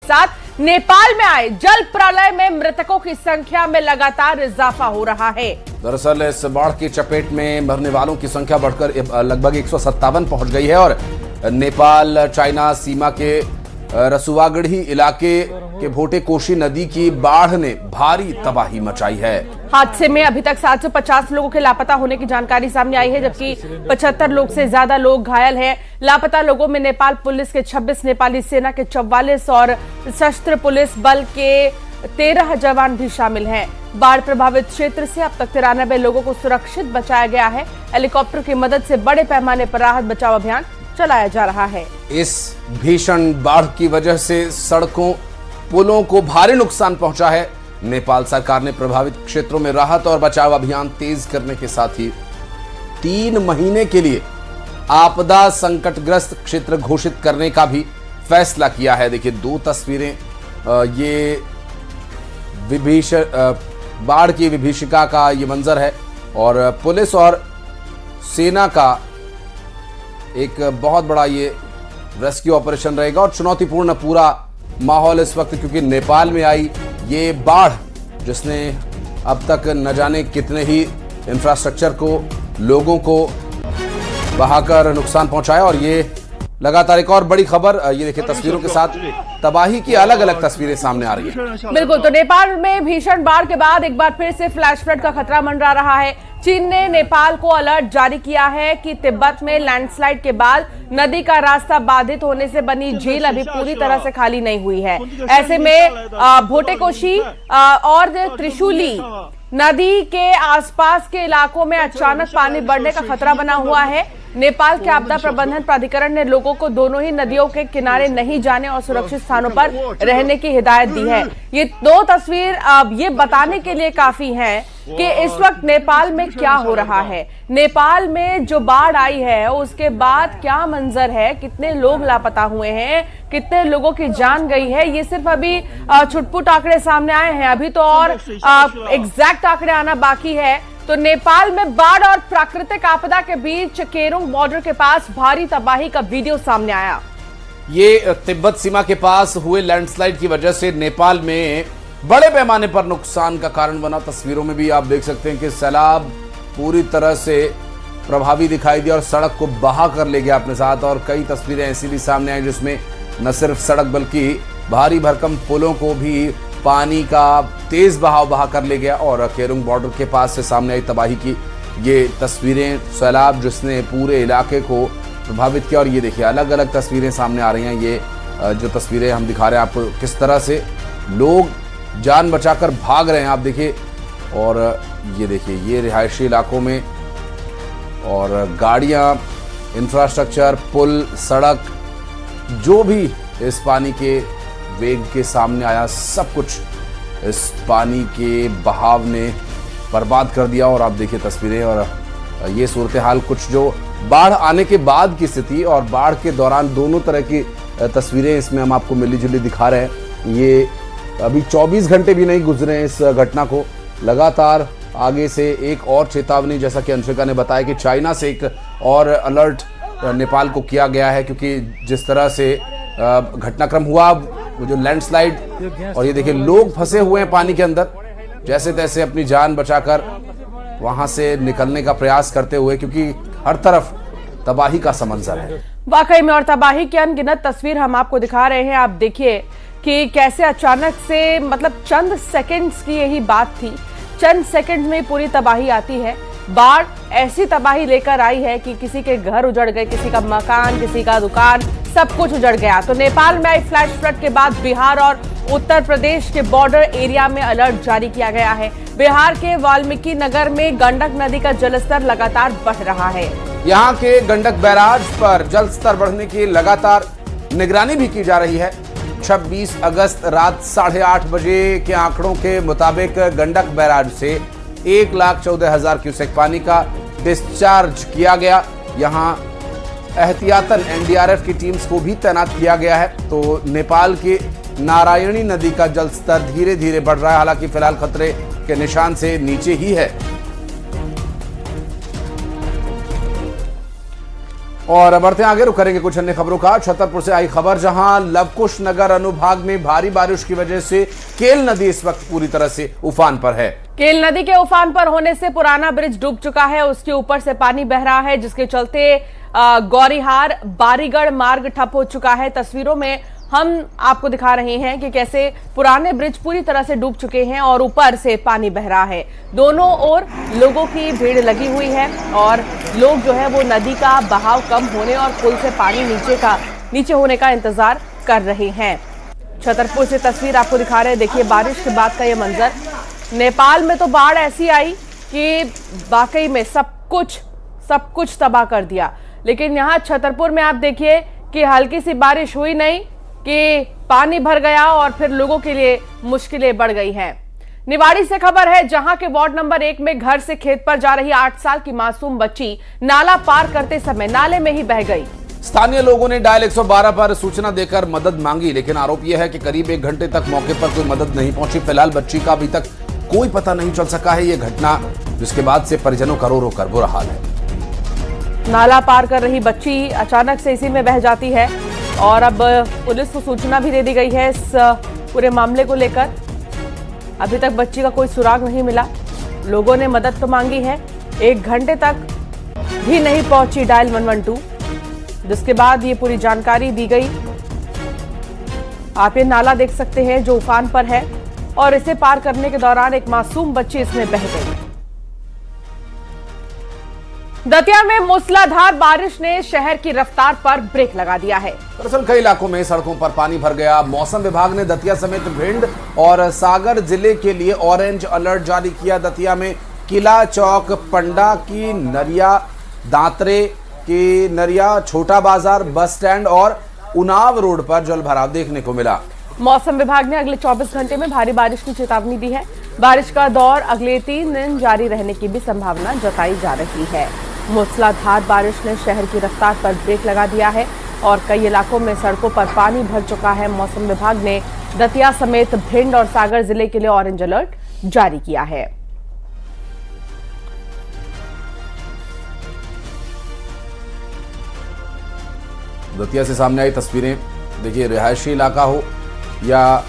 साथ नेपाल में आए जल प्रलय में मृतकों की संख्या में लगातार इजाफा हो रहा है। दरअसल इस बाढ़ की चपेट में मरने वालों की संख्या बढ़कर लगभग 157 पहुंच गई है और नेपाल चाइना सीमा के रसुवागढ़ी इलाके के भोटे कोशी नदी की बाढ़ ने भारी तबाही मचाई है। हादसे में अभी तक 750 लोगों के लापता होने की जानकारी सामने आई है, जबकि 75 लोग से ज्यादा लोग घायल हैं। लापता लोगों में नेपाल पुलिस के 26, नेपाली सेना के 44 और सशस्त्र पुलिस बल के 13 जवान भी शामिल हैं। बाढ़ प्रभावित क्षेत्र से अब तक 93 लोगों को सुरक्षित बचाया गया है। हेलीकॉप्टर की मदद से बड़े पैमाने पर राहत बचाव अभियान चलाया जा रहा है। इस भीषण बाढ़ की वजह से सड़कों, पुलों को भारी नुकसान पहुंचा है। नेपाल सरकार ने प्रभावित क्षेत्रों में राहत और बचाव अभियान तेज करने के साथ ही 3 महीने के लिए आपदा संकटग्रस्त क्षेत्र घोषित करने का भी फैसला किया है। देखिए 2 तस्वीरें, ये बाढ़ की विभीषिका का ये मंजर है और पुलिस और सेना का एक बहुत बड़ा ये रेस्क्यू ऑपरेशन रहेगा और चुनौतीपूर्ण पूरा माहौल इस वक्त, क्योंकि नेपाल में आई ये बाढ़ जिसने अब तक न जाने कितने ही इंफ्रास्ट्रक्चर को, लोगों को बहाकर नुकसान पहुंचाया। और ये लगातार एक और बड़ी खबर, ये देखिए तस्वीरों के साथ तबाही की अलग अलग तस्वीरें सामने आ रही हैं। बिल्कुल, तो नेपाल में भीषण बाढ़ के बाद एक बार फिर से फ्लैश फ्लड का खतरा मंडरा रहा है। चीन ने नेपाल को अलर्ट जारी किया है कि तिब्बत में लैंडस्लाइड के बाद नदी का रास्ता बाधित होने से बनी झील अभी पूरी तरह से खाली नहीं हुई है। ऐसे में भोटेकोशी और त्रिशूली नदी के आसपास के इलाकों में अचानक पानी बढ़ने का खतरा बना हुआ है। नेपाल के आपदा प्रबंधन प्राधिकरण ने लोगों को दोनों ही नदियों के किनारे नहीं जाने और सुरक्षित स्थानों पर रहने की हिदायत दी है। ये 2 तस्वीर ये बताने के लिए काफी हैं कि इस वक्त नेपाल में क्या हो रहा है। नेपाल में जो बाढ़ आई है उसके बाद क्या मंजर है, कितने लोग लापता हुए हैं, कितने लोगों की जान गई है, ये सिर्फ अभी छुटपुट आंकड़े सामने आए हैं। अभी तो और एग्जैक्ट आंकड़े आना बाकी है। तो नेपाल में बाढ़ और प्राकृतिक आपदा के बीच केरुंग बॉर्डर के पास भारी तबाही का वीडियो सामने आया। ये तिब्बत सीमा के पास हुए लैंडस्लाइड की वजह से नेपाल में बड़े पैमाने पर नुकसान का कारण बना। तस्वीरों में भी आप देख सकते हैं कि सैलाब पूरी तरह से प्रभावी दिखाई दिया और सड़क को बहा कर ले गया अपने साथ। और कई तस्वीरें ऐसी भी सामने आई जिसमें न सिर्फ सड़क बल्कि भारी भरकम पुलों को भी पानी का तेज बहाव बहा कर ले गया। और केरुंग बॉर्डर के पास से सामने आई तबाही की ये तस्वीरें, सैलाब जिसने पूरे इलाके को प्रभावित किया। और ये देखिए अलग अलग तस्वीरें सामने आ रही हैं। ये जो तस्वीरें हम दिखा रहे हैं आपको, किस तरह से लोग जान बचाकर भाग रहे हैं आप देखिए। और ये देखिए ये रिहायशी इलाकों में, और गाड़ियां, इंफ्रास्ट्रक्चर, पुल, सड़क, जो भी इस पानी के वेग के सामने आया, सब कुछ इस पानी के बहाव ने बर्बाद कर दिया। और आप देखिए तस्वीरें और ये सूरत हाल, कुछ जो बाढ़ आने के बाद की स्थिति और बाढ़ के दौरान दोनों तरह की तस्वीरें इसमें हम आपको मिली जुली दिखा रहे हैं। ये अभी 24 घंटे भी नहीं गुजरे इस घटना को, लगातार आगे से एक और चेतावनी, जैसा कि अंशिका ने बताया कि चाइना से एक और अलर्ट नेपाल को किया गया है, क्योंकि जिस तरह से घटनाक्रम हुआ, वो जो लैंडस्लाइड, और ये देखिए लोग फंसे हुए हैं पानी के अंदर, जैसे तैसे अपनी जान बचाकर वहां से निकलने का प्रयास करते हुए, क्योंकि हर तरफ तबाही का समंजर है वाकई में। और तबाही की अनगिनत तस्वीर हम आपको दिखा रहे हैं। आप देखिए कि कैसे अचानक से, मतलब चंद सेकंड्स की यही बात थी, चंद सेकंड्स में पूरी तबाही आती है। बाढ़ ऐसी तबाही लेकर आई है कि किसी के घर उजड़ गए, किसी का मकान, किसी का दुकान, सब कुछ उजड़ गया। तो नेपाल में आई फ्लैश फ्लड के बाद बिहार और उत्तर प्रदेश के बॉर्डर एरिया में अलर्ट जारी किया गया है। बिहार के वाल्मीकि नगर में गंडक नदी का जलस्तर लगातार बढ़ रहा है। यहाँ के गंडक बैराज पर जल स्तर बढ़ने की लगातार निगरानी भी की जा रही है। 26 अगस्त रात 8:30 बजे के आंकड़ों के मुताबिक गंडक बैराज से 1,14,000 क्यूसेक पानी का डिस्चार्ज किया गया। यहां एहतियातन एनडीआरएफ की टीम्स को भी तैनात किया गया है। तो नेपाल की नारायणी नदी का जलस्तर धीरे धीरे बढ़ रहा है, हालांकि फिलहाल खतरे के निशान से नीचे ही है। और बढ़ते आगे, रुक करेंगे कुछ अन्य खबरों का। छतरपुर से आई खबर, जहां लवकुश नगर अनुभाग में भारी बारिश की वजह से केल नदी इस वक्त पूरी तरह से उफान पर है। केल नदी के उफान पर होने से पुराना ब्रिज डूब चुका है, उसके ऊपर से पानी बह रहा है, जिसके चलते गौरीहार बारीगढ़ मार्ग ठप हो चुका है। तस्वीरों में हम आपको दिखा रहे हैं कि कैसे पुराने ब्रिज पूरी तरह से डूब चुके हैं और ऊपर से पानी बह रहा है। दोनों ओर लोगों की भीड़ लगी हुई है और लोग जो है वो नदी का बहाव कम होने और पुल से पानी नीचे होने का इंतजार कर रहे हैं। छतरपुर से तस्वीर आपको दिखा रहे हैं, देखिए बारिश के बाद का ये मंजर। नेपाल में तो बाढ़ ऐसी आई कि वाकई में सब कुछ तबाह कर दिया, लेकिन यहाँ छतरपुर में आप देखिए कि हल्की सी बारिश हुई नहीं कि पानी भर गया और फिर लोगों के लिए मुश्किलें बढ़ गई हैं। निवाड़ी से खबर है, जहां के वार्ड नंबर 1 में घर से खेत पर जा रही 8 साल की मासूम बच्ची नाला पार करते समय नाले में ही बह गई। स्थानीय लोगों ने डायल 112 पर सूचना देकर मदद मांगी, लेकिन आरोप यह है कि करीब 1 घंटे तक मौके पर कोई मदद नहीं पहुंची। फिलहाल बच्ची का अभी तक कोई पता नहीं चल सका है। यह घटना जिसके बाद से परिजनों का रो रो कर बुरा हाल है। नाला पार कर रही बच्ची अचानक से इसी में बह जाती है और अब पुलिस को सूचना भी दे दी गई है इस पूरे मामले को लेकर। अभी तक बच्ची का कोई सुराग नहीं मिला। लोगों ने मदद तो मांगी है, 1 घंटे तक भी नहीं पहुंची डायल 112, जिसके बाद ये पूरी जानकारी दी गई। आप ये नाला देख सकते हैं जो उफान पर है और इसे पार करने के दौरान एक मासूम बच्ची इसमें बह गई। दतिया में मूसलाधार बारिश ने शहर की रफ्तार पर ब्रेक लगा दिया है। दरअसल कई इलाकों में सड़कों पर पानी भर गया। मौसम विभाग ने दतिया समेत भिंड और सागर जिले के लिए ऑरेंज अलर्ट जारी किया। दतिया में किला चौक, पंडा की नरिया, दांतरे की नरिया, छोटा बाजार, बस स्टैंड और उनाव रोड पर जल भराव देखने को मिला। मौसम विभाग ने अगले 24 घंटे में भारी बारिश की चेतावनी दी है। बारिश का दौर अगले 3 दिन जारी रहने की भी संभावना जताई जा रही है। मूसलाधार बारिश ने शहर की रफ्तार पर ब्रेक लगा दिया है और कई इलाकों में सड़कों पर पानी भर चुका है। मौसम विभाग ने दतिया समेत भिंड और सागर जिले के लिए ऑरेंज अलर्ट जारी किया है। दतिया से सामने आई तस्वीरें देखिए, रिहायशी इलाका हो या